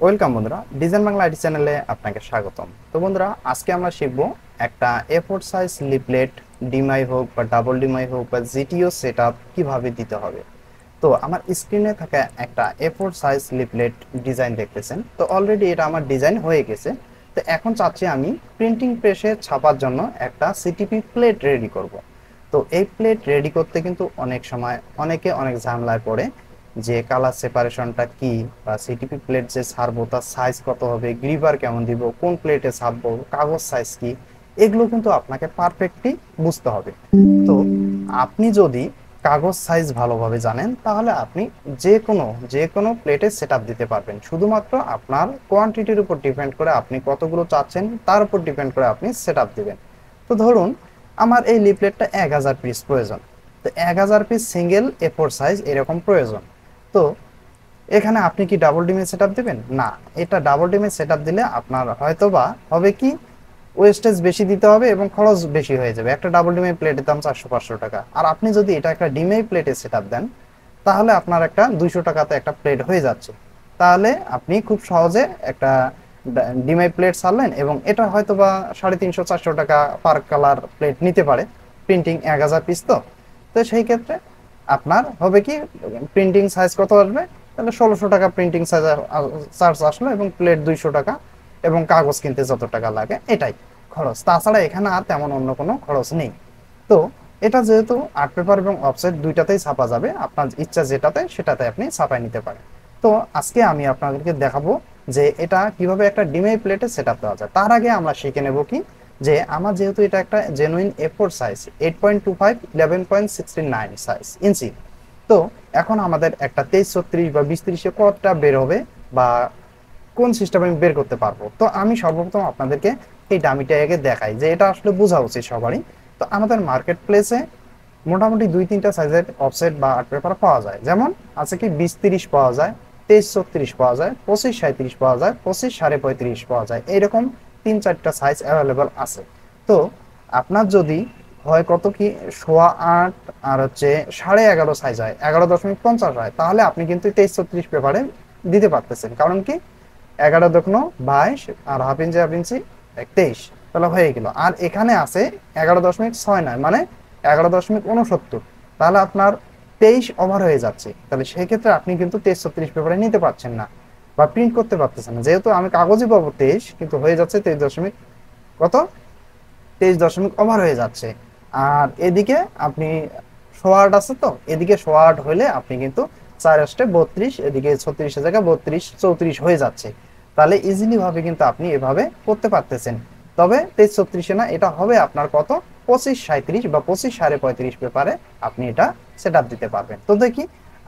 Welcome বন্ধুরা, design Bangla IT চ্যানেলে আপনাকে স্বাগতম। তো বন্ধুরা, আজকে আমরা শিখব একটা এ4 সাইজ লিফলেট, ডিমাই হোক বা ডাবল ডিমাই হোক বা জিটিও সেটআপ কিভাবে দিতে হবে। তো আমার স্ক্রিনে থাকা একটা এ4 সাইজ লিফলেট ডিজাইন দেখতেছেন, তো অলরেডি এটা আমার ডিজাইন হয়ে গেছে। তো এখন চাচ্ছি আমি প্রিন্টিং প্রেসে ছাপার জন্য একটা সিটিপি প্লেট রেডি করব। তো এই প্লেট রেডি করতে কিন্তু অনেক সময় অনেকে অনেক ঝামেলায় পড়ে, যে কালার সেপারেশনটা কি, বা সিটিপি প্লেট যে ছাড়বো তার সাইজ কত হবে, গ্রিভার কেমন দিব, কোন প্লেটে ছাপবো, কাগজ সাইজ কি, এগুলো কিন্তু আপনাকে পারফেক্টলি বুঝতে হবে। তো আপনি যদি কাগজ সাইজ ভালোভাবে জানেন, তাহলে আপনি যে কোনো প্লেটে সেটআপ দিতে পারবেন। শুধুমাত্র আপনার কোয়ান্টিটির উপর ডিপেন্ড করে, আপনি কতগুলো চাচ্ছেন তার উপর ডিপেন্ড করে আপনি সেটআপ দিবেন। তো ধরুন, আমার এই লিফলেটটা 1000 পিস প্রয়োজন। তো 1000 পিস সিঙ্গেল এ4 সাইজ এরকম প্রয়োজন। তো এখানে আপনি কি ডাবল ডিমের সেটআপ দিবেন? না, এটা ডাবল ডিমের সেটআপ দিলে আপনার হয়তোবা হবে কি, ওয়েস্টেজ বেশি দিতে হবে এবং খরচ বেশি হয়ে যাবে। একটা ডাবল ডিমের প্লেটের দাম 400-500 টাকা। আর আপনি যদি এটা একটা ডিমের প্লেটে সেটআপ দেন, তাহলে আপনার একটা 200 টাকাতে একটা প্লেট হয়ে যাচ্ছে। তাহলে আপনি খুব সহজে একটা ডিমের প্লেট ছাড়লেন, এবং এটা হয়তোবা 350-400 টাকা পার কালার প্লেট নিতে পারে। প্রিন্টিং 1000 পিস তো। তো সেই ক্ষেত্রে আপনার হবে কি, প্রিন্টিং সাইজ কত আসবে, তাহলে 1600 টাকা প্রিন্টিং সাইজ চার্জ আসলো, এবং প্লেট 200 টাকা, এবং কাগজ কিনতে যত টাকা লাগে এটাই খরচ। তাছাড়া এখানে আর তেমন অন্য কোনো খরচ নেই। তো এটা যেহেতু আর্ট পেপার এবং অফসেট দুইটাতেই ছাপা যাবে, আপনার ইচ্ছা যেটাতে সেটাতে আপনি ছাপাই নিতে পারেন। তো আজকে আমি আপনাদেরকে দেখাবো যে এটা কিভাবে একটা ডিমে প্লেটে সেটআপ দেওয়া যায়। তার আগে আমরা শিখে নেব কি, যে আমার যেহেতু এটা একটা জেনুইন এ4 সাইজ, 8.25 11.69 সাইজ ইঞ্চি। তো এখন আমাদের একটা 23-36 বা 20-30-এ কতটা বের হবে, বা কোন সিস্টেম আমি বের করতে পারবো। তো আমি সর্বপ্রথম আপনাদেরকে এই ডামিটা আগে দেখাই, যে এটা আসলে বোঝা উচিত সবারই। তো আমাদের মার্কেট প্লেসে মোটামুটি 2-3টা সাইজের অফসেট বা আর্ট পেপার পাওয়া যায়। যেমন আছে কি 20-30 পাওয়া যায়, 23-36 পাওয়া যায়, 25-37 পাওয়া যায়, 25-35.5 পাওয়া যায়, এইরকম 3-4টা সাইজ অ্যাভেলেবল আছে। তো আপনার যদি হয় কত কি 8.25 আর হচ্ছে 11.5 সাইজ হয়, 11.50 হয়, তাহলে আপনি কিন্তু 23-36 পেপারে দিতে পারতেছেন। কারণ কি, 11 22 আর হাফ ইঞ্চি 23, তাহলে হয়ে গেল। আর এখানে আছে 11.69, মানে 11.69, তাহলে আপনার 23 ওভার হয়ে যাচ্ছে। তাহলে সেই ক্ষেত্রে আপনি কিন্তু 23-36 পেপারে নিতে পারছেন না, বা প্রিন্ট করতে পারতেছেন না। যেহেতু আমি কাগজে পাবো 23, কিন্তু হয়ে যাচ্ছে 23 দশমিক কত, 23 দশমিক ওভার হয়ে যাচ্ছে। আর এদিকে আপনি শোয়ার্ড আছে, তো এদিকে শোয়ার্ড হলে আপনি কিন্তু 4 32, এদিকে 36-এর জায়গায় 32-34 হয়ে যাচ্ছে। তাহলে ইজিলি ভাবে কিন্তু আপনি এভাবে করতে পারতেছেন। তবে 23-36-এ না, এটা হবে আপনার কত, 25-37 বা 25-35 পেপারে আপনি এটা সেট দিতে পারবেন। তো দেখি,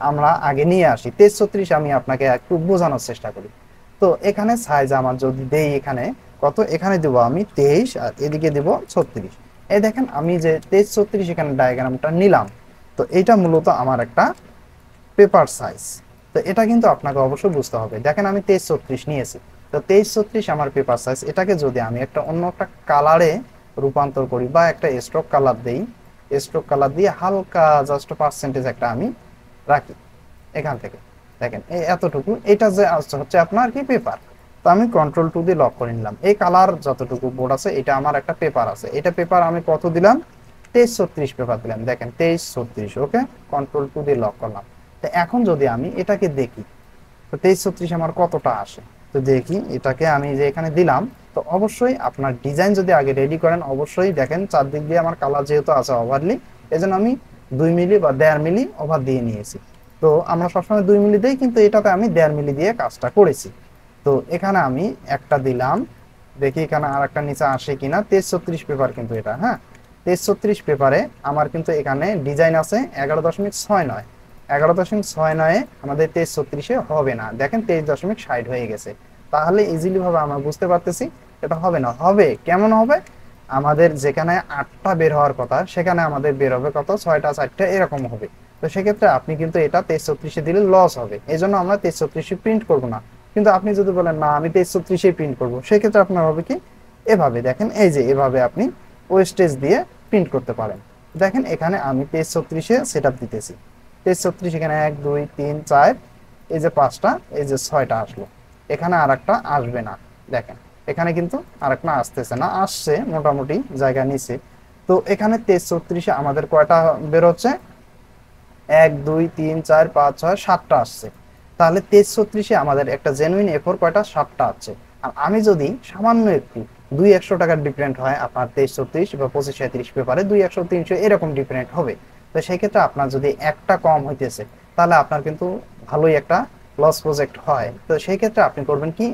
আমরা আগে নিয়ে আসি 23-36, আমি আপনাকে একটু বোঝানোর চেষ্টা করি। তো এখানে সাইজ আমার যদি দেই, এখানে কত, এখানে দেব আমি 23, আর এদিকে দেব 36। এই দেখেন, আমি যে 23-36 এখানে ডায়াগ্রামটা নিলাম, তো এটা মূলত আমার একটা পেপার সাইজ। তো এটা কিন্তু আপনাকে অবশ্যই বুঝতে হবে। দেখেন, আমি 23-36 নিয়েছি। তো 23-36 আমার পেপার সাইজ। এটাকে যদি আমি একটা অন্য একটা কালারে রূপান্তর করি, বা একটা স্ট্রোক কালার দেই, স্ট্রোক কালার দিয়ে হালকা জাস্ট পার্সেন্টেজ একটা আমি রাখি এখান থেকে, দেখেন এই এতটুকু, এটা যে হচ্ছে আপনার কি পেপার। তো আমি কন্ট্রোল 2 দিয়ে লক করে নিলাম। এই কালার যতটুকু বোর্ড আছে, এটা আমার একটা পেপার আছে। এটা পেপার আমি কত দিলাম, 23-36 পেপার দিলাম। দেখেন 23-36, ওকে, কন্ট্রোল 2 দিয়ে লক করলাম। তো এখন যদি আমি এটাকে দেখি, তো 23-36 আমার কতটা আসে। তো দেখি, এটাকে আমি যে এখানে দিলাম, তো অবশ্যই আপনার ডিজাইন যদি আগে রেডি করেন, অবশ্যই দেখেন চারদিক দিয়ে আমার কালার যেহেতু আছে ওভারলি, এজন্য আমি 2 মিলি বা 1.5 মিলি ওভার দিয়ে নিয়েছি। তো আমরা সবসময় 2 মিলি দিই, কিন্তু এটাতে আমি 1.5 মিলি দিয়ে কাজটা করেছি। তো এখানে আমি একটা দিলাম, দেখি এখানে আর একটা নিচে আসে কিনা। 23-36 পেপার কিন্তু এটা, হ্যাঁ, 23-36 পেপারে আমার কিন্তু এখানে ডিজাইন আছে 11.69। 11.69 আমাদের 23-36-এ হবে না। দেখেন 23.60 হয়ে গেছে। তাহলে ইজিলি ভাবে আমরা বুঝতে পারতেছি এটা হবে না। হবে কেমন হবে, আমাদের যেখানে 8টা বের হওয়ার কথা, সেখানে আমাদের বের হবে কত, 6টা 4টা এরকম হবে। তো সেক্ষেত্রে আপনি কিন্তু এটা 23-36-এ দিলে লস হবে, এই জন্য আমরা 23-36-এ প্রিন্ট করবো না। কিন্তু আপনি যদি বলেন না আমি 23-36-এ প্রিন্ট করবো, সেক্ষেত্রে আপনার হবে কি, এভাবে দেখেন, এই যে এভাবে আপনি ওয়েস্টেজ দিয়ে প্রিন্ট করতে পারেন। দেখেন এখানে আমি 23-36-এ সেট আপ দিতেছি। 23-36, এখানে 1 2 3 4, এই যে 5টা, এই যে 6টা আসলো। এখানে আর একটা আসবে না। দেখেন এখানে কিন্তু আর একটা আসতেছে না, আসছে মোটামুটি জায়গা নিচে। তো এখানে 33-34 আমাদের কয়টা বের হচ্ছে, 1 2 3 4 5 6 7টা আসছে। তাহলে 33-36 আমাদের একটা জেনুইন এফোর কয়টা, 7টা আছে। আর আমি যদি সামান্য একটু 200-100 টাকার ডিফারেন্ট হয় আপনার 23-36 বা 25-37 পেপারে 200-300 এরকম ডিফারেন্ট হবে। তো সেই ক্ষেত্রে আপনার যদি একটা কম হইতেছে তাহলে আপনার কিন্তু ভালোই একটা লস প্রজেক্ট হয়। তো সেই ক্ষেত্রে আপনি করবেন কি,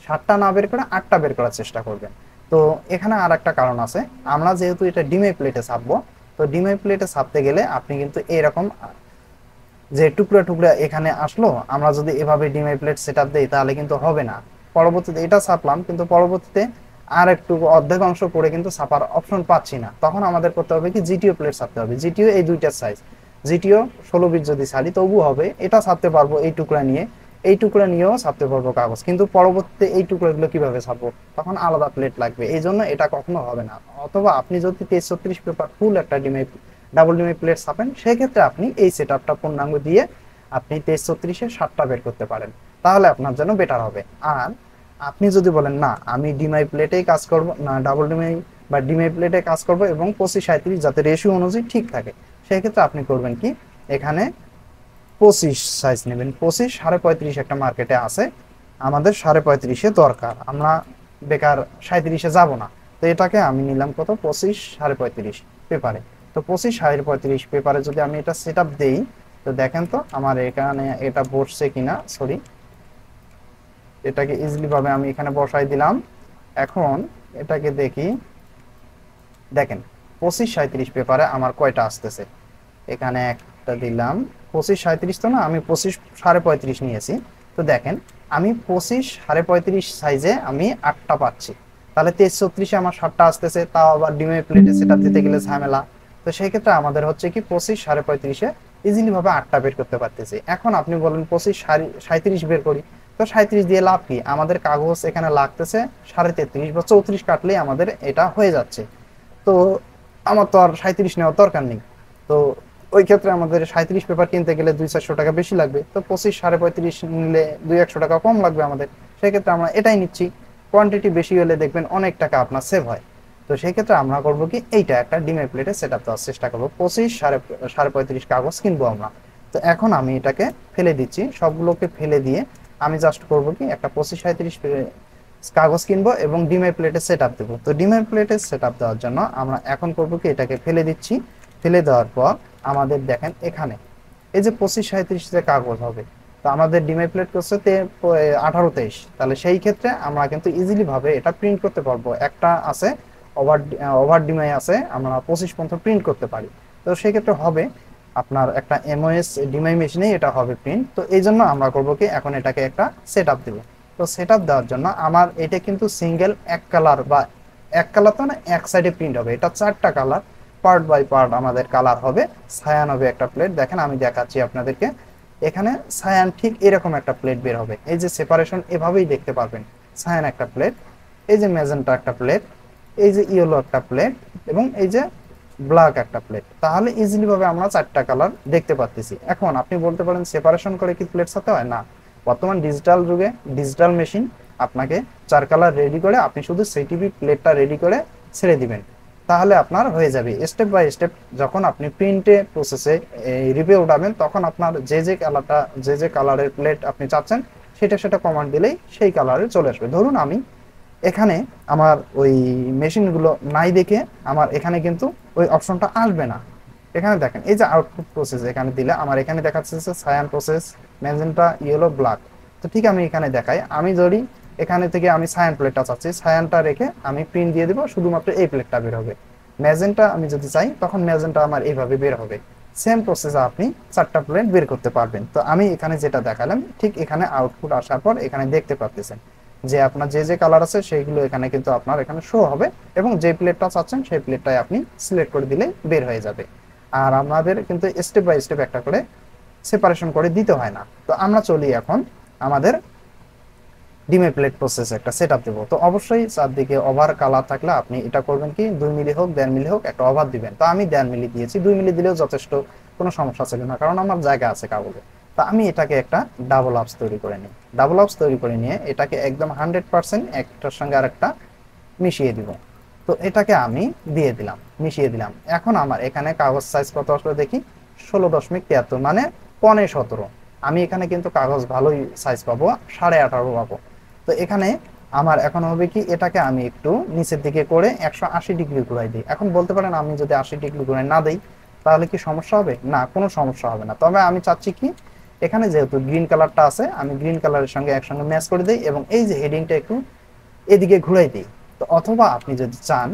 7টা না বের করে 8টা বের করার চেষ্টা করবেন। তো এখানে আর একটা কারণ আছে, আমরা যেহেতু এটা ডিমে প্লেটে ছাপবো, তো ডিমে প্লেটে ছাপতে গেলে আপনি কিন্তু এরকম যে টুকরা টুকরা এখানে আসলো, আমরা যদি এভাবে ডিমে প্লেট সেটআপ দেই তাহলে কিন্তু হবে না। পরবর্তীতে এটা ছাপলাম কিন্তু পরবর্তীতে আর একটু অর্ধেক অংশ পড়ে কিন্তু ছাপার অপশন পাচ্ছি না, তখন আমাদের করতে হবে কি, জিটিও প্লেট ছাপতে হবে। জিটিও এই দুইটার সাইজ, জিটিও 16 বিট যদি ছাড়ি তবু হবে, এটা ছাপতে পারবো এই টুকরা নিয়ে, এই টুকরা নিয়েও ছাপতে পারবো কাগজ, কিন্তু পরবর্তীতে এই টুকরাগুলো কিভাবে ছাপবো, তখন আলাদা প্লেট লাগবে, এই জন্য এটা কখনো হবে না। অথবা আপনি যদি 33-36 পেপার ফুল একটা ডিমে ডাবল ডিমে প্লেট ছাপেন, সেক্ষেত্রে আপনি এই সেট আপটা পূর্ণাঙ্গ দিয়ে আপনি 23-36-এ 7টা বের করতে পারেন, তাহলে আপনার জন্য বেটার হবে। আর আপনি যদি বলেন না আমি ডিমাই প্লেটেই কাজ করব না, ডাবল ডিমাই বা ডিমাই প্লেটে কাজ করব এবং 25-37 যাতে রেশিও অনুযায়ী ঠিক থাকে, সেক্ষেত্রে আপনি করবেন কি, এখানে 25 সাইজ নেবেন। 25 35 একটা মার্কেটে আছে, আমাদের 35 দরকার, আমরা বেকার 37-এ যাব না। তো এটাকে আমি নিলাম কত, 25 35 পেপারে। তো 25 35 পেপারে যদি আমি এটা সেট আপ দিই, তো দেখেন তো আমার এখানে এটা বসছে কিনা, সরি, এটাকে ইজিলি ভাবে আমি এখানে বসাই দিলাম। এখন এটাকে দেখি, দেখেন 25 37 পেপারে আমার কয়টা আসতেছে, এখানে একটা দিলাম। 25 37 তো না, আমি 25 35 নিয়েছি। তো দেখেন আমি 25 35 সাইজে আমি 8টা পাচ্ছি, তাহলে 23-36-এ আমার 7টা আসতেছে, তাও আবার ডিমে প্লেটে সেট দিতে গেলে ঝামেলা। তো সেই ক্ষেত্রে আমাদের হচ্ছে কি 25 35-এ ইজিলি ভাবে 8টা বের করতে পারতেছি। এখন আপনি বলেন 25 37 বের করি, তো 37 দিয়ে লাভ কি, আমাদের কাগজ এখানে লাগতেছে 33.5 বা 34 কাটলেই আমাদের এটা হয়ে যাচ্ছে। তো আমার তো আর 37 নেওয়ার দরকার নেই। তো ওই ক্ষেত্রে আমাদের 37 পেপার কিনতে গেলে 200-400 টাকা বেশি লাগবে, তো 25 35 নিলে 200-100 টাকা কম লাগবে আমাদের, সেক্ষেত্রে আমরা এটাই নিচ্ছি। কোয়ান্টিটি বেশি হলে দেখবেন অনেক টাকা আপনার সেভ হয়। তো সেই ক্ষেত্রে আমরা করবো কি, এইটা একটা ডিমের প্লেটে সেট আপ দেওয়ার চেষ্টা করবো। 25 সাড়ে 35 কাগজ কিনবো আমরা। তো এখন আমি এটাকে ফেলে দিচ্ছি, সবগুলোকে ফেলে দিয়ে আমি জাস্ট করবো কি, একটা 25 37 কাগজ কিনবো এবং ডিমের প্লেটে সেট আপ দেবো। তো ডিমের প্লেটে সেট আপ দেওয়ার জন্য আমরা এখন করবো কি, এটাকে ফেলে দিচ্ছি। ফেলে দেওয়ার পর আমাদের দেখেন এখানে এই যে 25 37 যে কাগজ হবে, তো আমাদের ডিমাই প্লেট করছে 18 23, তাহলে সেই ক্ষেত্রে আমরা কিন্তু ইজিলি ভাবে এটা প্রিন্ট করতে পারবো। একটা আছে ওভার ওভার ডিমাই আছে, আমরা 25 পর্যন্ত প্রিন্ট করতে পারি। তো সেই ক্ষেত্রে হবে আপনার একটা এমওএস ডিমাই মেশিনে এটা হবে প্রিন্ট। তো এই জন্য আমরা করবো কি, এখন এটাকে একটা সেট আপ দেবো। তো সেট আপ দেওয়ার জন্য আমার এটা কিন্তু সিঙ্গেল এক কালার বা এক কালার তো না, এক সাইডে প্রিন্ট হবে, এটা 4টা কালার, পার্ট বাই পার্ট আমাদের কালার হবে। সায়ান হবে একটা প্লেট, দেখেন আমি দেখাচ্ছি আপনাদেরকে, এখানে সায়ান ঠিক এরকম একটা প্লেট বের হবে, এই যে সেপারেশন এভাবেই দেখতে পারবেন। সায়ান একটা প্লেট, এই যে ম্যাজেন্টা একটা প্লেট, এই যে ইয়েলো একটা প্লেট এবং এই যে ব্ল্যাক একটা প্লেট, তাহলে ইজিলি ভাবে আমরা 4টা কালার দেখতে পাচ্ছি। এখন আপনি বলতে পারেন সেপারেশন করে কি প্লেট সাথে হয় না, বর্তমান ডিজিটাল যুগে ডিজিটাল মেশিন আপনাকে 4 কালার রেডি করে আপনি শুধু সিটিভি প্লেটটা রেডি করে ছেড়ে দিবেন, তাহলে আপনার হয়ে যাবে। স্টেপ বাই স্টেপ যখন আপনি প্রিন্টে প্রসেসে রিপে উঠাবেন, তখন আপনার যে যে কালারের প্লেট আপনি চাচ্ছেন সেটা কমান্ড দিলেই সেই কালারে চলে আসবে। ধরুন আমি এখানে আমার ওই মেশিনগুলো নাই দেখে আমার এখানে কিন্তু ওই অপশনটা আসবে না। এখানে দেখেন এই যে আউটপুট প্রসেস এখানে দিলে আমার এখানে দেখাচ্ছে cyan process, magenta, yellow, black. তো ঠিক আমি এখানে দেখাই, আমি যদি এখানে থেকে আমি সায়ান প্লেটটা চাচ্ছি, সায়ানটা রেখে আমি প্রিন্ট দিয়ে দিব, শুধুমাত্র এই প্লেটটা বের হবে। ম্যাজেন্টা আমি যদি চাই তখন ম্যাজেন্টা আমার এইভাবে বের হবে। সেম প্রসেসে আপনি 4টা প্লেট বের করতে পারবেন। তো আমি এখানে যেটা দেখালাম ঠিক এখানে আউটপুট আসার পর এখানে দেখতে পাচ্ছেন যে আপনার যে যে কালার আছে সেইগুলো এখানে কিন্তু আপনার এখানে শো হবে, এবং যে প্লেটটা চাচ্ছেন সেই প্লেটটাই আপনি সিলেক্ট করে দিলে বের হয়ে যাবে। আর আমাদের কিন্তু স্টেপ বাই স্টেপ একটা করে সেপারেশন করে দিতে হয় না। তো আমরা চলি এখন আমাদের ডিমে প্লেট প্রসেস একটা সেট আপ দেবো। তো অবশ্যই চারদিকে ওভার কালার থাকলে আপনি এটা করবেন কি, 2 মিলি হোক 1.5 মিলি হোক একটা ওভার দিবেন। তো আমি 1.5 মিলি দিয়েছি, 2 মিলি দিলেও যথেষ্ট, কোনো সমস্যা ছিল না, কারণ আমার জায়গা আছে কাগজে। তো তা আমি এটাকে একটা ডাবল আপস তৈরি করে নিই। ডাবল আপস তৈরি করে নিয়ে এটাকে একদম 100% একটার সঙ্গে আরেকটা মিশিয়ে দিব। তো এটাকে আমি দিয়ে দিলাম, মিশিয়ে দিলাম। এখন আমার এখানে কাগজ সাইজ কত আসলে দেখি, 16.73 মানে 17.5। আমি এখানে কিন্তু কাগজ ভালোই সাইজ পাবো, 18.5 পাবো। তো এখানে আমার এখন হবে কি, এটাকে আমি একটু নিচের দিকে করে 180 ডিগ্রি ঘুরাই দিই। এখন বলতে পারেন আমি যদি 80 ডিগ্রি ঘুরাই না দিই তাহলে কি সমস্যা হবে? না, কোনো সমস্যা হবে না। তবে আমি চাচ্ছি কি, এখানে যেহেতু গ্রিন কালারটা আছে, আমি গ্রিন কালারের সঙ্গে একসঙ্গে ম্যাচ করে দিই এবং এই যে হেডিংটা একটু এদিকে ঘুরাই দিই। তো অথবা আপনি যদি চান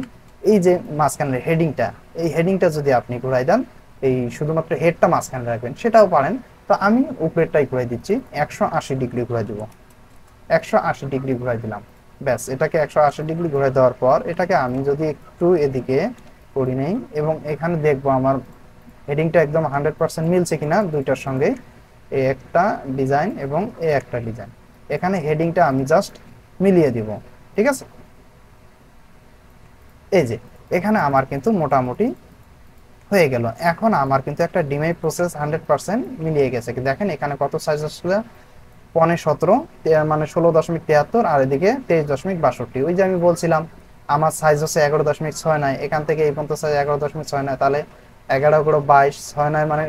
এই যে মাঝখানের হেডিংটা, এই হেডিংটা যদি আপনি ঘুরাই দেন, এই শুধুমাত্র হেডটা মাঝখানে রাখবেন, সেটাও পারেন। তো আমি উপরেরটাই ঘুরাই দিচ্ছি, 180 ডিগ্রি ঘুরাই দিব। 180 ডিগ্রি ঘুরাই দিলাম। ব্যাস, এটাকে 180 ডিগ্রি ঘুরাই দেওয়ার পর এটাকে আমি যদি একটু এদিকে করি নেই এবং এখানে দেখবো আমার হেডিংটা একদম 100% মিলছে কিনা দুইটার সঙ্গে। এই একটা ডিজাইন এবং এই একটা ডিজাইন, এখানে হেডিংটা আমি জাস্ট মিলিয়ে দিব। ঠিক আছে, এই যে এখানে আমার কিন্তু মোটামুটি হয়ে গেল। এখন আমার কিন্তু একটা ডিমাই প্রসেস 100% মিলিয়ে গেছে। দেখেন এখানে কত সাইজ আসলে, 17.5 মানে 16.73, আর এদিকে 23.62। ওই যে আমি বলছিলাম আমার সাইজ হচ্ছে 11.69, এখান থেকে এই পর্যন্ত সাইজ 11.69, তাহলে 11 × 22 6 9 মানে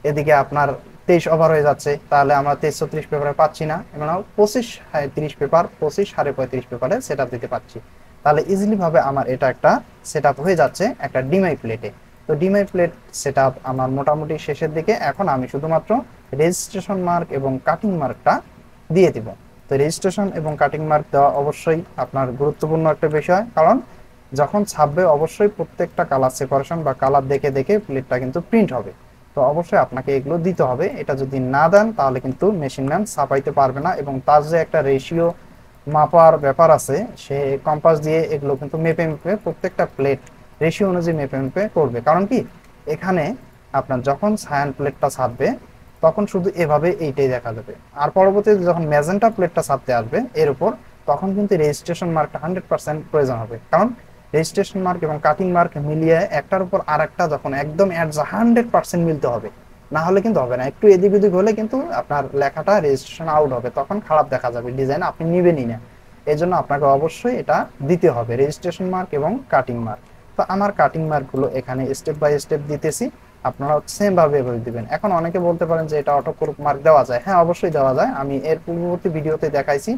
এদিকে আপনার 23 ওভার হয়ে যাচ্ছে। তাহলে আমরা 23-36 পেপারে পাচ্ছি না, মানে 25-30 পেপার, 25-35 পেপারে সেট আপ দিতে পারছি। তাহলে ইজিলি ভাবে আমার এটা একটা সেট আপ হয়ে যাচ্ছে একটা ডিমাই প্লেটে। তো ডিমাই প্লেট সেট আপ আমার মোটামুটি শেষের দিকে। এখন আমি শুধুমাত্র রেজিস্ট্রেশন মার্ক এবং কাটিং মার্কটা দিয়ে দিব। তো রেজিস্ট্রেশন এবং কাটিং মার্ক দেওয়া অবশ্যই আপনার গুরুত্বপূর্ণ একটা বিষয়, কারণ যখন ছাপবে অবশ্যই প্রত্যেকটা কালার সেপারেশন বা কালার দেখে দেখে প্লেটটা কিন্তু প্রিন্ট হবে। তো অবশ্যই আপনাকে এগুলো দিতে হবে। এটা যদি না দেন তাহলে কিন্তু মেশিন ম্যান ছাপাইতে পারবে না, এবং তার যে একটা রেশিও মাপার ব্যাপার আছে, সে কম্পাস দিয়ে এগুলো কিন্তু মেপে মেপে প্রত্যেকটা প্লেট রেশিও অনুযায়ী মেপে মেপে করবে। কারণ কি, এখানে আপনার যখন সায়ান প্লেটটা ছাপবে তখন শুধু এভাবে এইটাই দেখা যাবে, আর পরবর্তীতে যখন ম্যাজেন্টা প্লেটটা ছাপতে আসবে এর উপর, তখন কিন্তু রেজিস্ট্রেশন মার্কটা 100% প্রয়োজন হবে। কারণ রেজিস্ট্রেশন মার্ক এবং কাটিং মার্ক মিলিয়ে একটার উপর আর একটা যখন একদম 100% মিলতে হবে, না হলে কিন্তু হবে না। একটু এদিক ওদিক হলে কিন্তু আপনার লেখাটা রেজিস্ট্রেশন আউট হবে, তখন খারাপ দেখা যাবে, ডিজাইন আপনি নিবেনই না। এই জন্য আপনাকে অবশ্যই এটা দিতে হবে, রেজিস্ট্রেশন মার্ক এবং কাটিং মার্ক। তো আমার কাটিং মার্কগুলো এখানে স্টেপ বাই স্টেপ দিতেছি, আপনারা সেম ভাবে এভাবে দিবেন। এখন অনেকে বলতে পারেন যে এটা অটো ক্রপ মার্ক দেওয়া যায়। হ্যাঁ, অবশ্যই দেওয়া যায়, আমি এর পূর্ববর্তী ভিডিওতে দেখাইছি,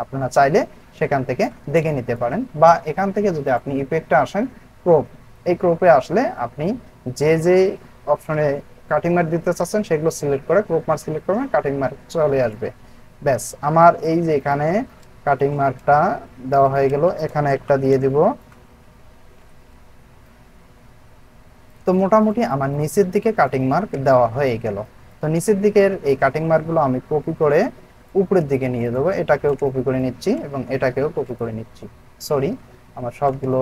আপনারা চাইলে সেখান থেকে দেখে নিতে পারেন। বা এখান থেকে যদি আপনি ইফেক্টে আসেন ক্রপ, এই ক্রপে আসলে আপনি যে যে অপশনে কাটিং মার্ক দিতে চাচ্ছেন সেগুলো সিলেক্ট করে ক্রপ মার্ক সিলেক্ট করবেন, কাটিং মার্ক চলে আসবে। ব্যাস, আমার এই যে এখানে কাটিং মার্কটা দেওয়া হয়ে গেল, এখানে একটা দিয়ে দিব। তো মোটামুটি আমার নিচের দিকে কাটিং মার্ক দেওয়া হয়ে গেল। তো নিচের দিকের এই কাটিং মার্কগুলো আমি কপি করে উপরের দিকে নিয়ে দেবো। এটাকেও কপি করে নিচ্ছি এবং এটাকেও কপি করে নিচ্ছি। সরি, আমার সবগুলো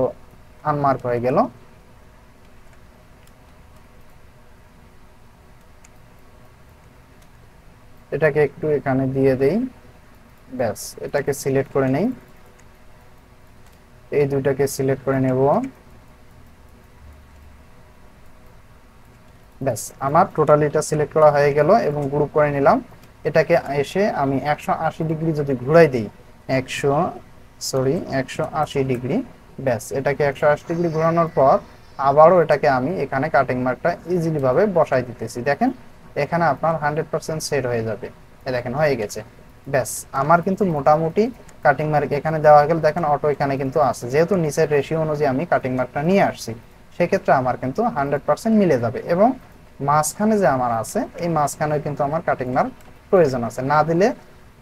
আনমার্ক হয়ে গেল। এটাকে একটু এখানে দিয়ে দেই। ব্যাস, এটাকে সিলেক্ট করে নেই, এই দুইটাকে সিলেক্ট করে নেব। ব্যাস, আমার টোটালি এটা সিলেক্ট করা হয়ে গেল এবং গ্রুপ করে নিলাম। এটাকে এসে আমি 180 ডিগ্রি যদি ঘুরাই দিই, 180 ডিগ্রি। ব্যাস, এটাকে 180 ডিগ্রি ঘোরানোর পর আবারও এটাকে আমি এখানে কাটিং মার্কটা ইজিলি ভাবে বসাই দিতেছি। দেখেন এখানে আপনার 100% সেট হয়ে যাবে। দেখেন হয়ে গেছে। ব্যাস, আমার কিন্তু মোটামুটি কাটিং মার্ক এখানে দেওয়া হয়ে গেল। দেখেন অটো এখানে কিন্তু আছে, যেহেতু নিচের রেশিও অনুযায়ী আমি কাটিং মার্কটা নিয়ে আসছি, সেক্ষেত্রে আমার কিন্তু 100% মিলে যাবে। এবং মাঝখানে যে আমার আছে, এই মাঝখানে কিন্তু আমার কাটিং মার্ক প্রয়োজন আছে, না দিলে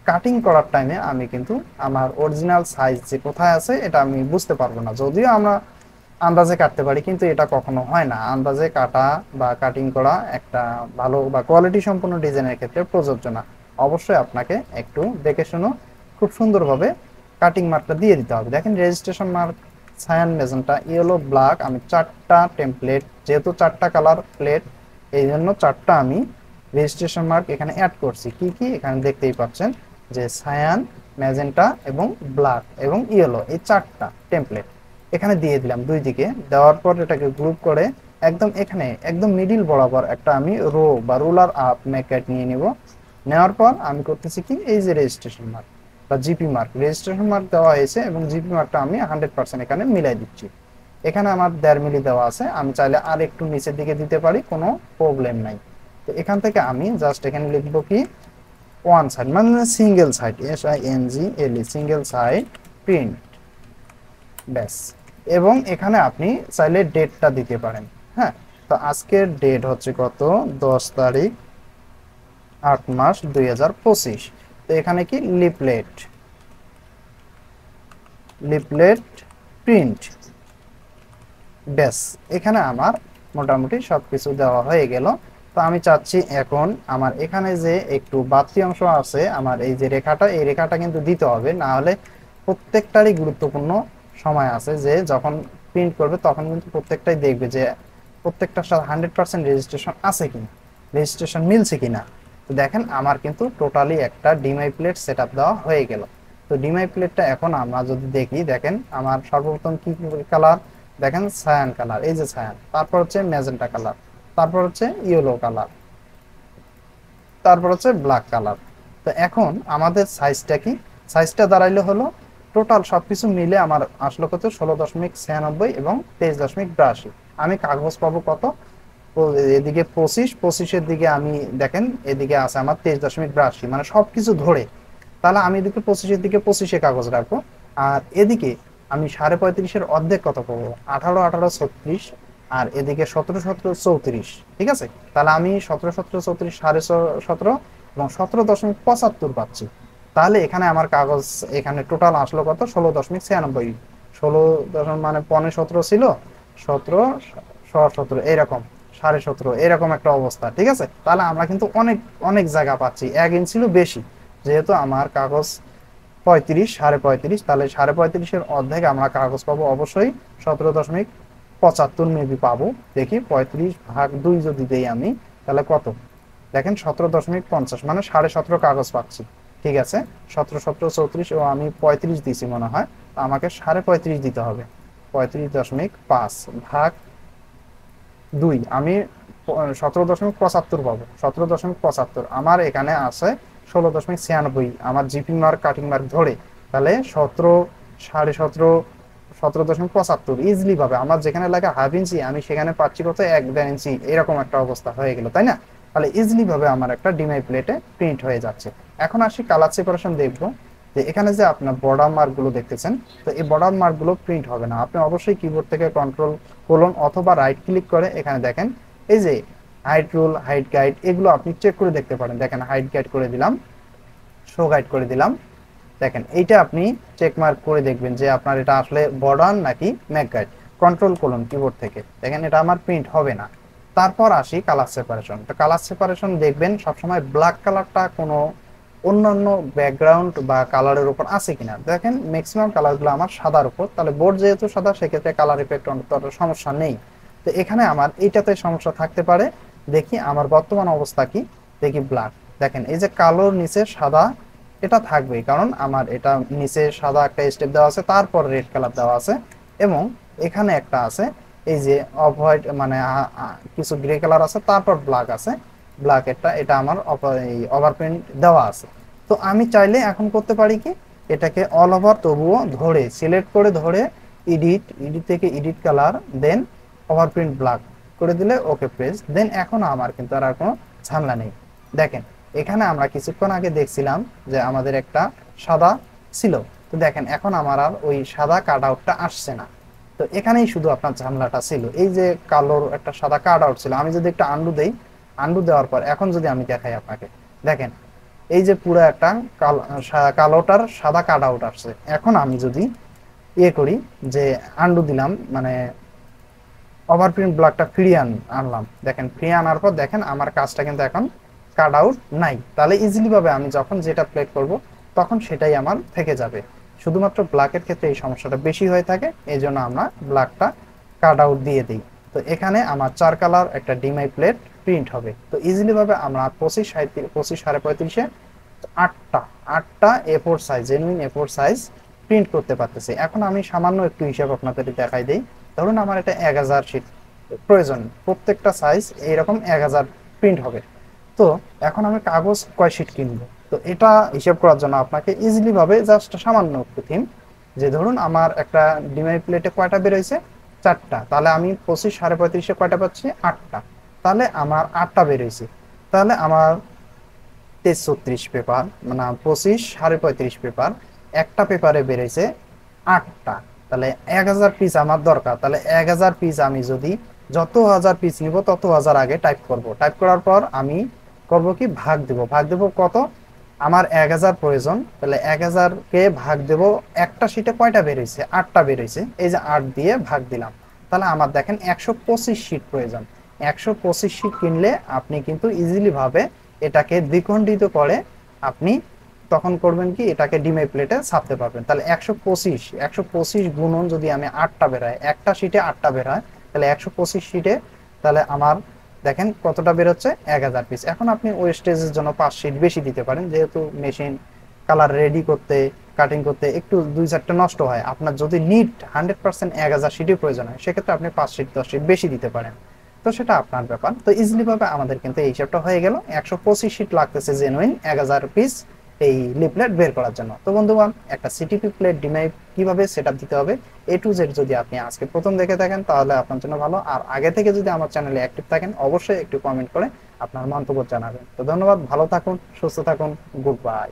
কাটিং করার টাইমে আমি কিন্তু আমার অরিজিনাল সাইজ যে কোথায় আছে এটা আমি বুঝতে পারবো না। যদিও আমরা আন্দাজে কাটতে পারি, কিন্তু এটা কখনো হয় না। আন্দাজে কাটা বা কাটিং করা একটা ভালো বা কোয়ালিটি সম্পন্ন ডিজাইনের ক্ষেত্রে প্রযোজ্য না। অবশ্যই আপনাকে একটু দেখে শুনো খুব সুন্দরভাবে কাটিং মার্কটা দিয়ে দিতে হবে। দেখেন registration mark, cyan, magenta, yellow, black, আমি 4টা টেমপ্লেট, যেহেতু 4টা কালার প্লেট এই জন্য 4টা আমি রেজিস্ট্রেশন মার্ক এখানে অ্যাড করছি। কি কি এখানে দেখতেই পাচ্ছেন যে সায়ান, ম্যাজেন্টা এবং ব্ল্যাক এবং ইয়েলো, এই 4টা টেমপ্লেট এখানে দিয়ে দিলাম দুই দিকে। দেওয়ার পর এটাকে গ্রুপ করে একদম এখানে একদম মিডিল বরাবর একটা আমি রো বা রুলার আপ মেকাট নিয়ে নিব। নেওয়ার পর আমি করতেছি কি, এই যে রেজিস্ট্রেশন মার্ক বা জিপি মার্ক, রেজিস্ট্রেশন মার্ক দেওয়া হয়েছে এবং জিপি মার্কটা আমি 100% এখানে মিলাই দিচ্ছি। এখানে আমার 1.5 মিলি দেওয়া আছে, আমি চাইলে আর একটু নিচের দিকে দিতে পারি, কোনো প্রবলেম নাই। তো এখান থেকে আমি জাস্ট এখানে লিখবো কি ওয়ান সাইড, মানে single side, SINGLE, single side print, ব্যাস। এবং এখানে আপনি চাইলে ডেটটা দিতে পারেন। হ্যাঁ, তো আজকের ডেট হচ্ছে কত, 10 তারিখ 8 মাস 2025। তো এখানে কি লিফলেট, লিফলেট প্রিন্ট, ব্যাস। এখানে আমার মোটামুটি সবকিছু দেওয়া হয়ে গেল। তো আমি চাচ্ছি এখন আমার এখানে যে একটু বাড়তি অংশ আছে, আমার এই যে রেখাটা, এই রেখাটা কিন্তু দিতে হবে, না হলে প্রত্যেকটারই গুরুত্বপূর্ণ সময় আছে যে যখন প্রিন্ট করবে তখন কিন্তু প্রত্যেকটাই দেখবে যে প্রত্যেকটার সাথে 100% রেজিস্ট্রেশন আছে কিনা, রেজিস্ট্রেশন মিলছে কিনা। তো দেখেন আমার কিন্তু টোটালি একটা ডিমাই প্লেট সেট আপ দেওয়া হয়ে গেল। তো ডিমাই প্লেটটা এখন আমরা যদি দেখি, দেখেন আমার সর্বপ্রথম কি কালার, দেখেন সায়ান কালার, এই যে সায়ান, তারপর হচ্ছে ম্যাজেন্টা কালার, তারপর হচ্ছে ইয়েলো কালার, তারপর হচ্ছে ব্ল্যাক কালার। তো এখন আমাদের সাইজটা কি, সাইজটা দাঁড়াইলে হলো টোটাল সবকিছু মিলে আমার আসলো কত, 16.96 এবং 23.82। আমি কাগজ পাবো কত, এদিকে 25, দিকে আমি দেখেন এদিকে আছে আমার 23.82, মানে সবকিছু ধরে। তাহলে আমি এদিকে 25-এর দিকে 25-এ কাগজ রাখবো, আর এদিকে আমি 35.5-এর অর্ধেক কত পাবো, 18, 18, 36, আর এদিকে 17, 17, 34। ঠিক আছে, তাহলে আমি 17, 17, 34, 17.5 এবং 17.75 পাচ্ছি। তাহলে এখানে আমার কাগজ এখানে টোটাল আসলো কত, 16.96। 16 মানে 15, 17 ছিল, 17, 17 এরকম, 17.5 এরকম একটা অবস্থা। ঠিক আছে, তাহলে আমরা কিন্তু অনেক অনেক জায়গা পাচ্ছি, 1 ইঞ্চিরও বেশি। যেহেতু আমার কাগজ 35, 35.5, তাহলে 35.5-এর অর্ধেক আমরা কাগজ পাবো অবশ্যই 17.75 মেবি পাবো। দেখি 35/2 যদি দেই আমি, তাহলে কত, দেখেন 17.50, মানে 17.5 কাগজ পাচ্ছি। ঠিক আছে, 17, 17, 34 ও আমি 35 দিছি মনে হয়, আমাকে 35.5 দিতে হবে। 35.5/2 আমি 17.75 পাবো। 17.75 আমার এখানে আছে 16.96, আমার জিপি মার্ক কাটিং মার্ক ধরে। তাহলে 17, 17.5, 17.75 ইজিলি পাবে। আমার যেখানে লাগে হাফ ইঞ্চি, আমি সেখানে পাচ্ছি কত, 1.5 ইঞ্চি, এরকম একটা অবস্থা হয়ে গেল, তাই না? তাহলে ইজিলি ভাবে আমার একটা ডিমাই প্লেটে প্রিন্ট হয়ে যাচ্ছে। এখন আসি কালার সেপারেশন দেখবো, যে এখানে যে আপনার বর্ডার মার্ক গুলো দেখতেছেন, তো এই বর্ডার মার্ক গুলো প্রিন্ট হবে না। আপনি অবশ্যই কিবোর্ড থেকে কন্ট্রোল অথবা রাইট ক্লিক করে এখানে দেখেন এই যে হাইট রুল, হাইট গাইড, এগুলো আপনি চেক করে দেখতে পারেন। দেখেন হাইট গাইড করে দিলাম, শো গাইড করে দিলাম। দেখেন এইটা আপনি চেক মার্ক করে দেখবেন যে আপনার এটা আসলে বর্ডার নাকি ম্যাক গাইড। কন্ট্রোল কিবোর্ড থেকে দেখেন এটা আমার প্রিন্ট হবে না। তারপর আসি কালার সেপারেশন। তো কালার সেপারেশন দেখবেন সবসময় ব্ল্যাক কালারটা কোনো অন্যান্য ব্যাকগ্রাউন্ড বা কালারের উপর আছে কিনা। দেখেন ম্যাক্সিমাম কালারগুলো আমার সাদার উপর, তাহলে বোর্ড যেহেতু সাদা সেক্ষেত্রে কালার ইফেক্ট অন্তত সমস্যা নেই। তো এখানে আমার এইটাতে সমস্যা থাকতে পারে। দেখি আমার বর্তমান অবস্থা কি, দেখি ব্ল্যাক। দেখেন এই যে কালোর নিচে সাদা, এটা থাকবেই, কারণ আমার এটা নিচে সাদা একটা স্টেপ দেওয়া আছে, তারপর রেড কালার দেওয়া আছে, এবং এখানে একটা আছে এই যে অফ হোয়াইট, মানে কিছু গ্রে কালার আছে, তারপর ব্ল্যাক আছে। ব্ল্যাক এটা আমার ওভারপ্রিন্ট দেওয়া আছে। তো আমি চাইলে এখন করতে পারি কি, এটাকে অল ওভার তবুও ধরে সিলেক্ট করে ধরে এডিট থেকে এডিট কালার, দেন ওভারপ্রিন্ট ব্ল্যাক করে দিলে ওকে প্রেস, দেন এখন আমার কিন্তু আর কোনো ঝামেলা নেই। দেখেন এখানে আমরা কিছুক্ষণ আগে দেখছিলাম যে আমাদের একটা সাদা ছিল, তো দেখেন এখন আমার আর ওই সাদা কাট আউটটা আসছে না। তো এখানেই শুধু আপনার ঝামেলাটা ছিল, এই যে কালোর একটা সাদা কাট আউট ছিল। আমি যদি একটা আন্ডু দেই, আন্ডু দেওয়ার পর এখন যদি আমি দেখাই আপনাকে, দেখেন এই যে পুরো একটা কালোটার সাদা কাট আউট আসছে। এখন আমি যদি ইয়ে করি, যে আন্ডু দিলাম, মানে ওভারপ্রিন্ট ব্লকটা ফিরিয়ে আনলাম, দেখেন ফিরিয়ে আনার পর দেখেন আমার কাজটা কিন্তু এখন কাট আউট নাই। তাহলে ইজিলি ভাবে আমি যখন যেটা প্লে করব তখন সেটাই আমার থেকে যাবে। শুধুমাত্র ব্ল্যাকের ক্ষেত্রে এই সমস্যাটা বেশি হয়ে থাকে, এই জন্য আমরা ব্ল্যাকটা কাট আউট দিয়ে দিই। তো এখানে আমার 4 কালার একটা ডিমাই প্লেট প্রিন্ট হবে। তো ইজিলি ভাবে আমরা 25, 25, 35-এ 8টা A4 size, genuine A4 size print করতে পারতেছি। এখন আমি সামান্য একটু হিসাব আপনাদের দেখাই দিই। ধরুন আমার এটা 1000 শিট প্রয়োজন, প্রত্যেকটা সাইজ এইরকম 1000 প্রিন্ট হবে। তো এখন আমি কাগজ কয় শিট কিনবো, তো এটা হিসাব করার জন্য আপনাকে ইজিলি ভাবে জাস্ট সামান্য একটু থিম, যে ধরুন আমার একটা ডিমাই প্লেটে কয়টা বেরোইছে, 4টা, তাহলে আমি 25 35 কয়টা পাচ্ছি, 8টা, তাহলে আমার 8টা বেরোইছে, তাহলে আমার 33 পেপার, মানে 25 35 পেপার, একটা পেপারে বেরোইছে 8টা, তাহলে 1000 পিস আমার দরকার, তাহলে 1000 পিস আমি যদি যত হাজার পিস নিব তত হাজার আগে টাইপ করব, টাইপ করার পর আমি করব কি, ভাগ দেব কত, আমার 1000 প্রয়োজন, তাহলে 1000-কে ভাগ দেব, একটা শিটে কয়টা বেরোইছে, 8টা বেরোইছে, এই যে 8 দিয়ে ভাগ দিলাম, তাহলে আমার দেখেন 125 শিট প্রয়োজন। 125 শিট কিনলে আপনি কিন্তু ইজিলি ভাবে এটাকে দ্বিখণ্ডিত করে আপনি তখন করবেন কি, এটাকে ডিমে প্লেটে ছাপতে পারবেন। তাহলে 125 গুণন যদি আমি 8টা বেরোয়, একটা শিটে 8টা বেরোয়, তাহলে 125 শিটে তাহলে আমার দেখেন কতটা বেরোচ্ছে, 1000 পিস। এখন আপনি ওয়েস্টেজের জন্য 5 শিট বেশি দিতে পারেন, যেহেতু মেশিন কালার রেডি করতে, কাটিং করতে একটু 2 4টা নষ্ট হয়, আপনার যদি নিট 100% 1000 শিটই প্রয়োজন হয়, সেক্ষেত্রে আপনি 5 শিট 10 শিট বেশি দিতে পারেন। তো সেটা আপনার ব্যাপার। তো ইজিলি ভাবে আমাদের কিন্তু এই হিসাবটা হয়ে গেল, 125 শিট লাগতেছে জেনুইন 1000 পিস এই লিফলেট বের করার জন্য। তো বন্ধুগণ, একটা সিটিপি প্লেট ডিমাই কিভাবে সেটআপ দিতে হবে A to Z যদি আপনি আজকে প্রথম দেখে থাকেন তাহলে আপনার জন্য ভালো, আর আগে থেকে যদি আমার চ্যানেলে অ্যাক্টিভ থাকেন অবশ্যই একটু কমেন্ট করে আপনার মন্তব্য জানাবেন। তো ধন্যবাদ, ভালো থাকুন, সুস্থ থাকুন, গুড বাই।